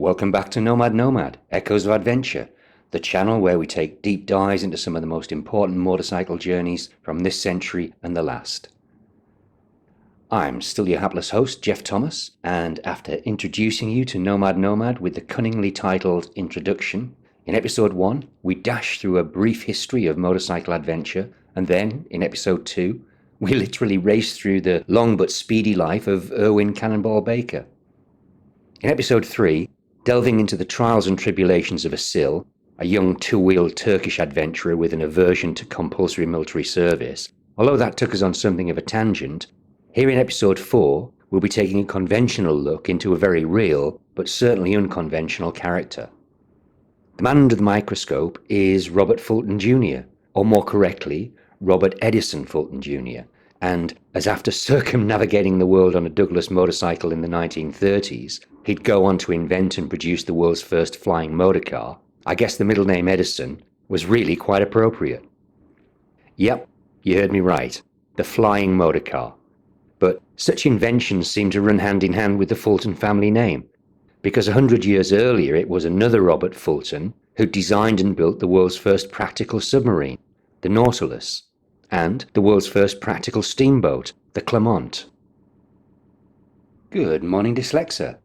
Welcome back to Nomad Nomad, Echoes of Adventure, the channel where we take deep dives into some of the most important motorcycle journeys from this century and the last. I'm still your hapless host, Geoff Thomas, and after introducing you to Nomad Nomad with the cunningly titled introduction, in episode 1 we dash through a brief history of motorcycle adventure, and then in episode 2 we literally race through the long but speedy life of Erwin Cannonball Baker. In episode 3, delving into the trials and tribulations of Asil, a young two-wheeled Turkish adventurer with an aversion to compulsory military service, although that took us on something of a tangent, here in episode 4 we'll be taking a conventional look into a very real, but certainly unconventional character. The man under the microscope is Robert Fulton Junior, or more correctly, Robert Edison Fulton Junior, and as after circumnavigating the world on a Douglas motorcycle in the 1930s, he'd go on to invent and produce the world's first flying motorcar, I guess the middle name Edison was really quite appropriate. Yep, you heard me right, the flying motorcar. But such inventions seem to run hand in hand with the Fulton family name, because 100 years earlier it was another Robert Fulton who designed and built the world's first practical submarine, the Nautilus, and the world's first practical steamboat, the Clermont. Good morning, Dyslexia.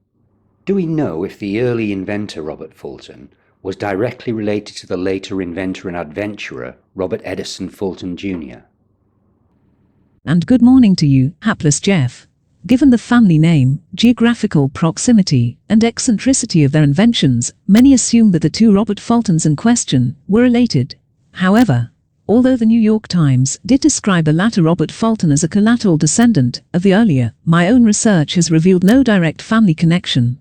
Do we know if the early inventor Robert Fulton was directly related to the later inventor and adventurer Robert Edison Fulton Junior? And good morning to you, hapless Geoff. Given the family name, geographical proximity, and eccentricity of their inventions, many assume that the two Robert Fultons in question were related. However, although the New York Times did describe the latter Robert Fulton as a collateral descendant of the earlier, my own research has revealed no direct family connection.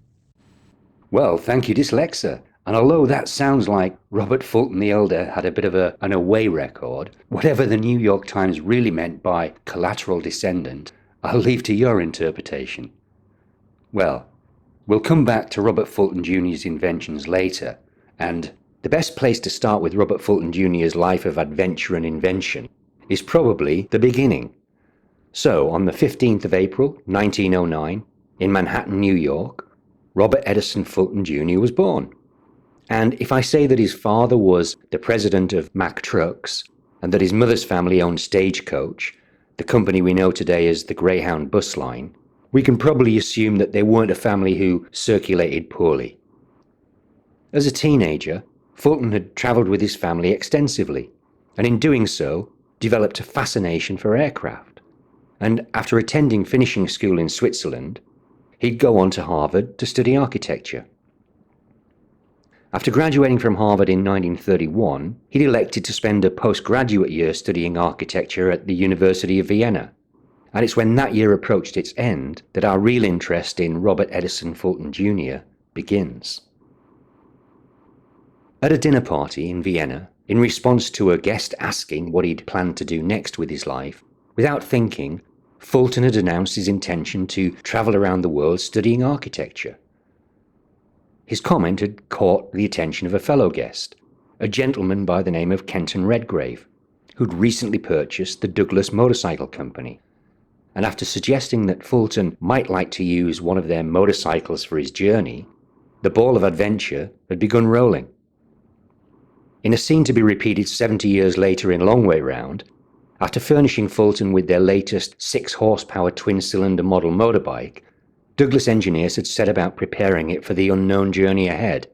Well, thank you, Dyslexia. And although that sounds like Robert Fulton the Elder had a bit of an away record, whatever the New York Times really meant by collateral descendant, I'll leave to your interpretation. Well, we'll come back to Robert Fulton Jr.'s inventions later, and the best place to start with Robert Fulton Jr.'s life of adventure and invention is probably the beginning. So, on the 15th of April, 1909, in Manhattan, New York, Robert Edison Fulton Jr. was born. And if I say that his father was the president of Mack Trucks, and that his mother's family owned Stagecoach, the company we know today as the Greyhound Bus Line, we can probably assume that they weren't a family who circulated poorly. As a teenager, Fulton had travelled with his family extensively, and in doing so, developed a fascination for aircraft. And after attending finishing school in Switzerland, he'd go on to Harvard to study architecture. After graduating from Harvard in 1931, he'd elected to spend a postgraduate year studying architecture at the University of Vienna. And it's when that year approached its end that our real interest in Robert Edison Fulton Jr. begins. At a dinner party in Vienna, in response to a guest asking what he'd planned to do next with his life, without thinking, Fulton had announced his intention to travel around the world studying architecture. His comment had caught the attention of a fellow guest, a gentleman by the name of Kenton Redgrave, who'd recently purchased the Douglas Motorcycle Company, and after suggesting that Fulton might like to use one of their motorcycles for his journey, the ball of adventure had begun rolling. In a scene to be repeated 70 years later in Long Way Round, after furnishing Fulton with their latest 6-horsepower twin-cylinder model motorbike, Douglas engineers had set about preparing it for the unknown journey ahead.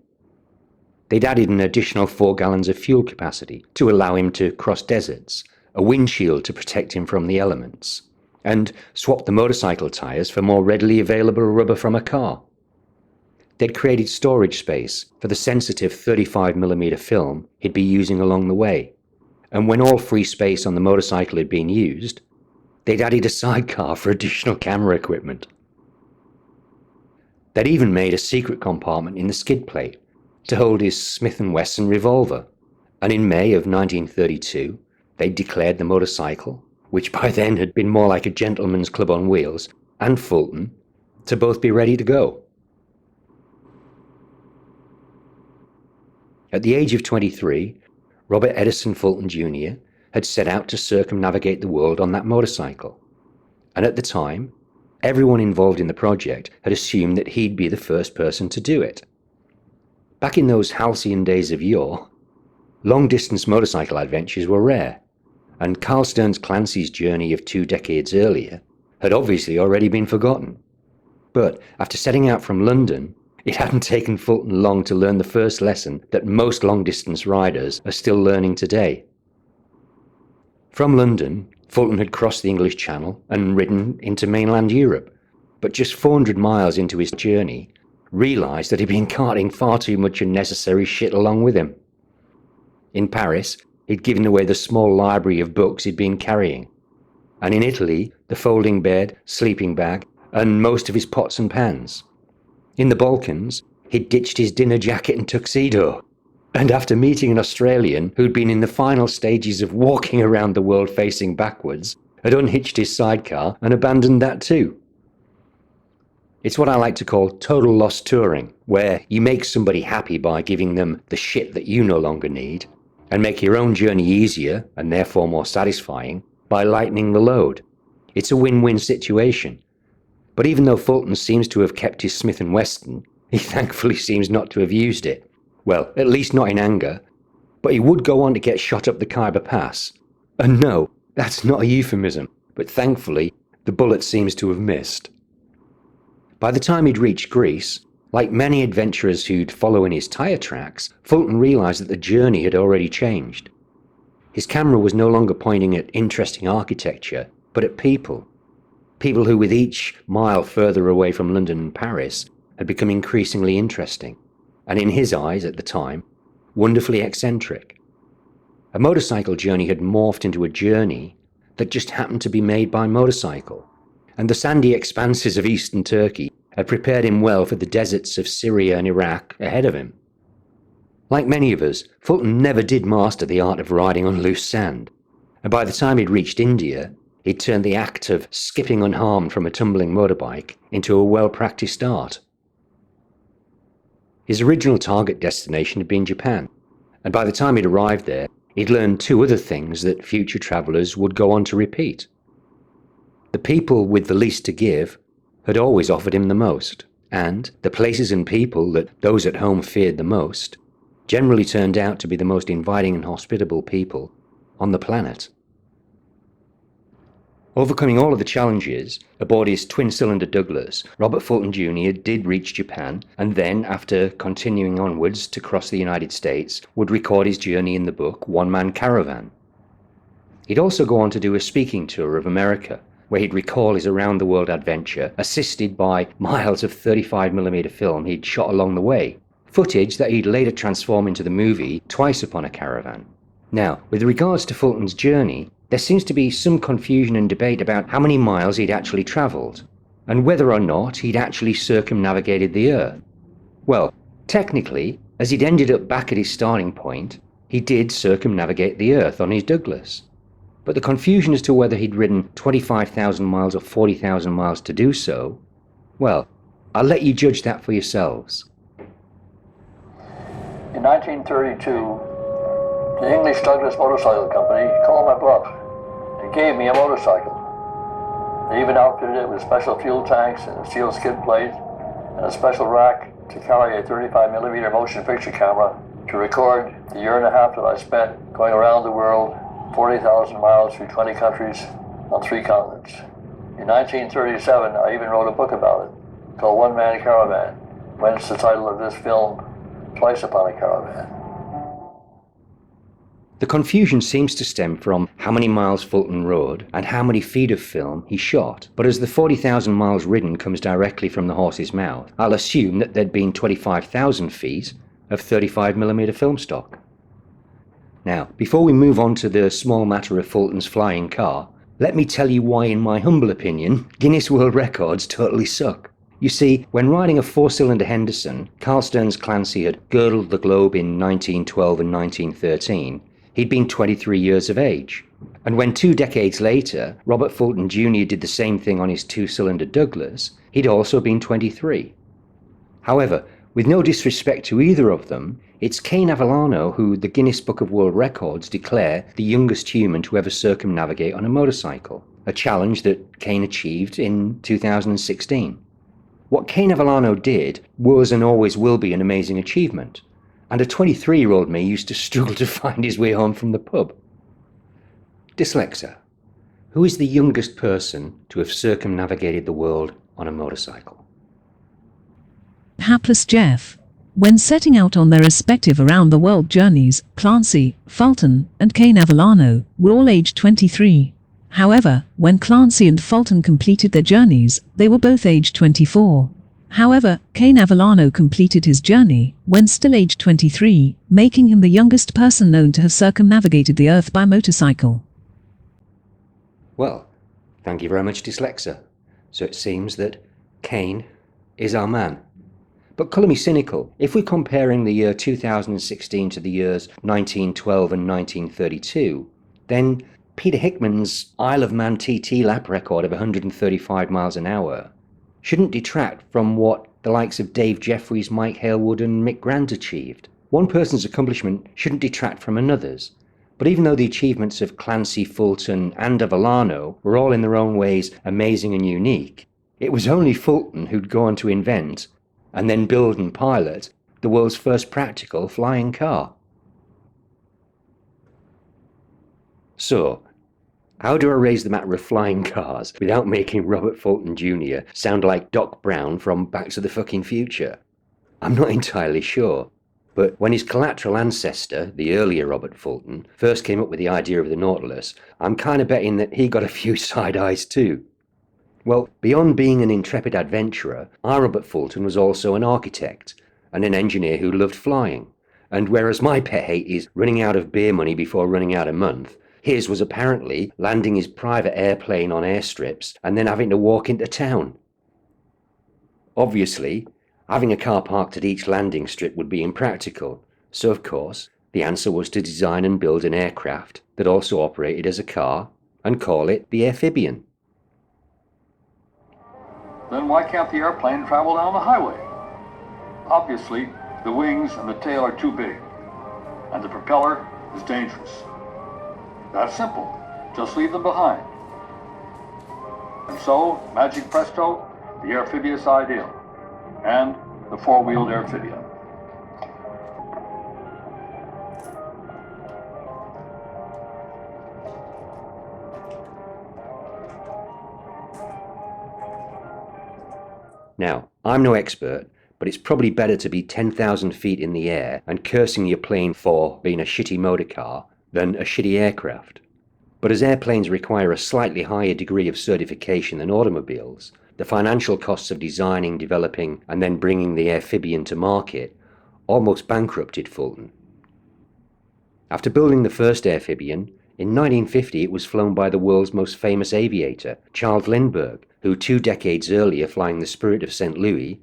They'd added an additional 4 gallons of fuel capacity to allow him to cross deserts, a windshield to protect him from the elements, and swapped the motorcycle tyres for more readily available rubber from a car. They'd created storage space for the sensitive 35mm film he'd be using along the way, and when all free space on the motorcycle had been used, they'd added a sidecar for additional camera equipment. They'd even made a secret compartment in the skid plate to hold his Smith & Wesson revolver, and in May of 1932 they'd declared the motorcycle, which by then had been more like a gentleman's club on wheels, and Fulton, to both be ready to go. At the age of 23, Robert Edison Fulton Jr. had set out to circumnavigate the world on that motorcycle, and at the time, everyone involved in the project had assumed that he'd be the first person to do it. Back in those halcyon days of yore, long-distance motorcycle adventures were rare, and Carl Stearns Clancy's journey of 2 decades earlier had obviously already been forgotten. But after setting out from London, it hadn't taken Fulton long to learn the first lesson that most long-distance riders are still learning today. From London, Fulton had crossed the English Channel and ridden into mainland Europe, but just 400 miles into his journey, realised that he'd been carting far too much unnecessary shit along with him. In Paris, he'd given away the small library of books he'd been carrying, and in Italy, the folding bed, sleeping bag, and most of his pots and pans. In the Balkans, he'd ditched his dinner jacket and tuxedo, and after meeting an Australian who'd been in the final stages of walking around the world facing backwards, had unhitched his sidecar and abandoned that too. It's what I like to call total loss touring, where you make somebody happy by giving them the shit that you no longer need, and make your own journey easier, and therefore more satisfying, by lightening the load. It's a win-win situation. But even though Fulton seems to have kept his Smith & Wesson, he thankfully seems not to have used it. Well, at least not in anger. But he would go on to get shot up the Khyber Pass. And no, that's not a euphemism, but thankfully, the bullet seems to have missed. By the time he'd reached Greece, like many adventurers who'd follow in his tyre tracks, Fulton realised that the journey had already changed. His camera was no longer pointing at interesting architecture, but at people. People who, with each mile further away from London and Paris, had become increasingly interesting, and in his eyes at the time, wonderfully eccentric. A motorcycle journey had morphed into a journey that just happened to be made by motorcycle, and the sandy expanses of eastern Turkey had prepared him well for the deserts of Syria and Iraq ahead of him. Like many of us, Fulton never did master the art of riding on loose sand, and by the time he'd reached India, he'd turned the act of skipping unharmed from a tumbling motorbike into a well-practiced art. His original target destination had been Japan, and by the time he'd arrived there, he'd learned 2 other things that future travellers would go on to repeat. The people with the least to give had always offered him the most, and the places and people that those at home feared the most generally turned out to be the most inviting and hospitable people on the planet. Overcoming all of the challenges aboard his twin-cylinder Douglas, Robert Fulton Junior did reach Japan, and then, after continuing onwards to cross the United States, would record his journey in the book Man Caravan. He'd also go on to do a speaking tour of America, where he'd recall his around-the-world adventure, assisted by miles of 35mm film he'd shot along the way, footage that he'd later transform into the movie Twice Upon a Caravan. Now, with regards to Fulton's journey, there seems to be some confusion and debate about how many miles he'd actually travelled, and whether or not he'd actually circumnavigated the Earth. Well, technically, as he'd ended up back at his starting point, he did circumnavigate the Earth on his Douglas. But the confusion as to whether he'd ridden 25,000 miles or 40,000 miles to do so, well, I'll let you judge that for yourselves. In 1932, the English Douglas Motorcycle Company called my bluff and gave me a motorcycle. They even outfitted it with special fuel tanks and a steel skid plate and a special rack to carry a 35mm motion picture camera to record the year and a half that I spent going around the world, 40,000 miles through 20 countries on 3 continents. In 1937, I even wrote a book about it called Man Caravan, whence the title of this film, Twice Upon a Caravan. The confusion seems to stem from how many miles Fulton rode and how many feet of film he shot, but as the 40,000 miles ridden comes directly from the horse's mouth, I'll assume that there'd been 25,000 feet of 35mm film stock. Now, before we move on to the small matter of Fulton's flying car, let me tell you why, in my humble opinion, Guinness World Records totally suck. You see, when riding a 4-cylinder Henderson, Carl Stearns Clancy had girdled the globe in 1912 and 1913. He'd been 23 years of age. And when 2 decades later, Robert Fulton Junior did the same thing on his 2-cylinder Douglas, he'd also been 23. However, with no disrespect to either of them, it's Kane Avellano who the Guinness Book of World Records declare the youngest human to ever circumnavigate on a motorcycle, a challenge that Kane achieved in 2016. What Kane Avellano did was and always will be an amazing achievement, and a 23-year-old me used to struggle to find his way home from the pub. Dyslexia. Who is the youngest person to have circumnavigated the world on a motorcycle? Hapless Geoff. When setting out on their respective around-the-world journeys, Clancy, Fulton, and Kane Avellano were all aged 23. However, when Clancy and Fulton completed their journeys, they were both aged 24. However, Kane Avellano completed his journey when still aged 23, making him the youngest person known to have circumnavigated the Earth by motorcycle. Well, thank you very much, Dyslexia. So it seems that Kane is our man. But colour me cynical, if we're comparing the year 2016 to the years 1912 and 1932, then Peter Hickman's Isle of Man TT lap record of 135 miles an hour shouldn't detract from what the likes of Dave Jeffries, Mike Halewood and Mick Grant achieved. One person's accomplishment shouldn't detract from another's. But even though the achievements of Clancy, Fulton and Avellano were all in their own ways amazing and unique, it was only Fulton who'd go on to invent and then build and pilot the world's first practical flying car. So, how do I raise the matter of flying cars without making Robert Fulton Junior sound like Doc Brown from Back to the fucking Future? I'm not entirely sure, but when his collateral ancestor, the earlier Robert Fulton, first came up with the idea of the Nautilus, I'm kind of betting that he got a few side eyes too. Well, beyond being an intrepid adventurer, our Robert Fulton was also an architect and an engineer who loved flying. And whereas my pet hate is running out of beer money before running out a month, his was apparently landing his private airplane on airstrips and then having to walk into town. Obviously, having a car parked at each landing strip would be impractical, so of course, the answer was to design and build an aircraft that also operated as a car and call it the Airphibian. Then why can't the airplane travel down the highway? Obviously, the wings and the tail are too big, and the propeller is dangerous. That's simple. Just leave them behind. And so, magic presto, the Airphibian ideal, and the four-wheeled Airphibian. Now, I'm no expert, but it's probably better to be 10,000 feet in the air and cursing your plane for being a shitty motorcar than a shitty aircraft. But as airplanes require a slightly higher degree of certification than automobiles, the financial costs of designing, developing, and then bringing the Airphibian to market almost bankrupted Fulton. After building the first Airphibian, in 1950 it was flown by the world's most famous aviator, Charles Lindbergh, who 2 decades earlier, flying the Spirit of St. Louis,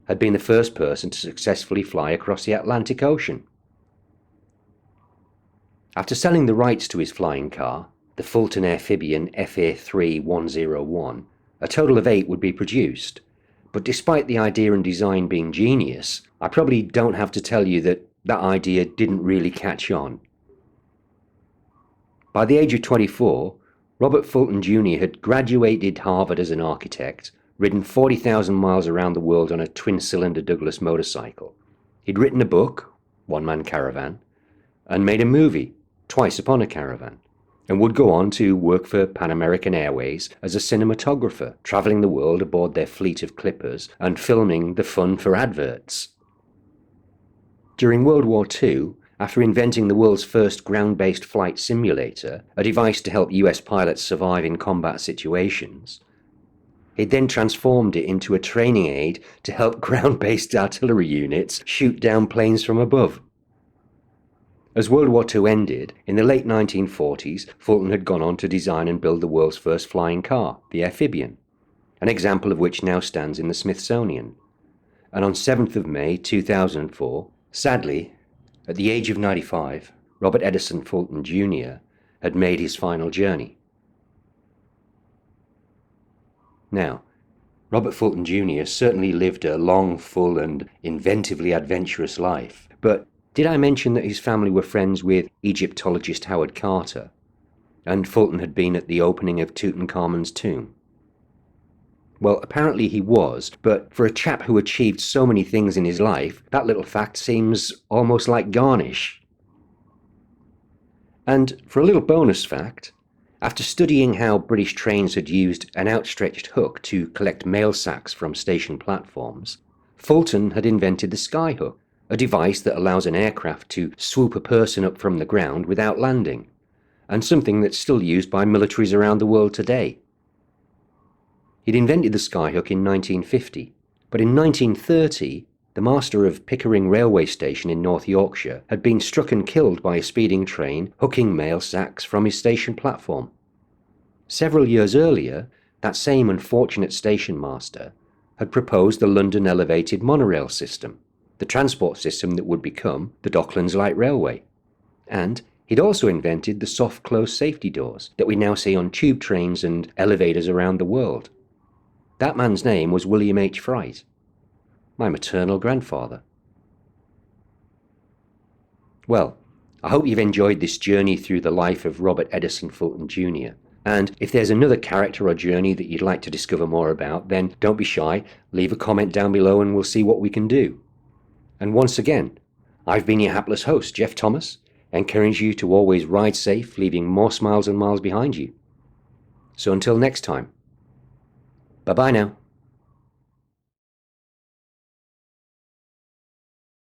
had been the first person to successfully fly across the Atlantic Ocean. After selling the rights to his flying car, the Fulton Airphibian FA3101, a total of 8 would be produced. But despite the idea and design being genius, I probably don't have to tell you that that idea didn't really catch on. By the age of 24, Robert Fulton Junior had graduated Harvard as an architect, ridden 40,000 miles around the world on a twin-cylinder Douglas motorcycle. He'd written a book, Man Caravan, and made a movie, Upon A Caravan, and would go on to work for Pan American Airways as a cinematographer, travelling the world aboard their fleet of clippers and filming the fun for adverts. During World War II, after inventing the world's first ground-based flight simulator, a device to help US pilots survive in combat situations, he'd then transformed it into a training aid to help ground-based artillery units shoot down planes from above. As World War II ended, in the late 1940s, Fulton had gone on to design and build the world's first flying car, the Airphibian, an example of which now stands in the Smithsonian. And on 7th of May 2004, sadly, at the age of 95, Robert Edison Fulton Junior had made his final journey. Now, Robert Fulton Junior certainly lived a long, full and inventively adventurous life, but did I mention that his family were friends with Egyptologist Howard Carter, and Fulton had been at the opening of Tutankhamun's tomb? Well, apparently he was, but for a chap who achieved so many things in his life, that little fact seems almost like garnish. And for a little bonus fact, after studying how British trains had used an outstretched hook to collect mail sacks from station platforms, Fulton had invented the Skyhook, a device that allows an aircraft to swoop a person up from the ground without landing, and something that's still used by militaries around the world today. He'd invented the Skyhook in 1950, but in 1930, the master of Pickering railway station in North Yorkshire had been struck and killed by a speeding train hooking mail sacks from his station platform. Several years earlier, that same unfortunate station master had proposed the London Elevated Monorail system, the transport system that would become the Docklands Light Railway. And he'd also invented the soft close safety doors that we now see on tube trains and elevators around the world. That man's name was William H. Fright, my maternal grandfather. Well, I hope you've enjoyed this journey through the life of Robert Edison Fulton Junior. And if there's another character or journey that you'd like to discover more about, then don't be shy, leave a comment down below and we'll see what we can do. And once again, I've been your hapless host, Geoff Thomas, encouraging you to always ride safe, leaving more smiles and miles behind you. So until next time, bye-bye now.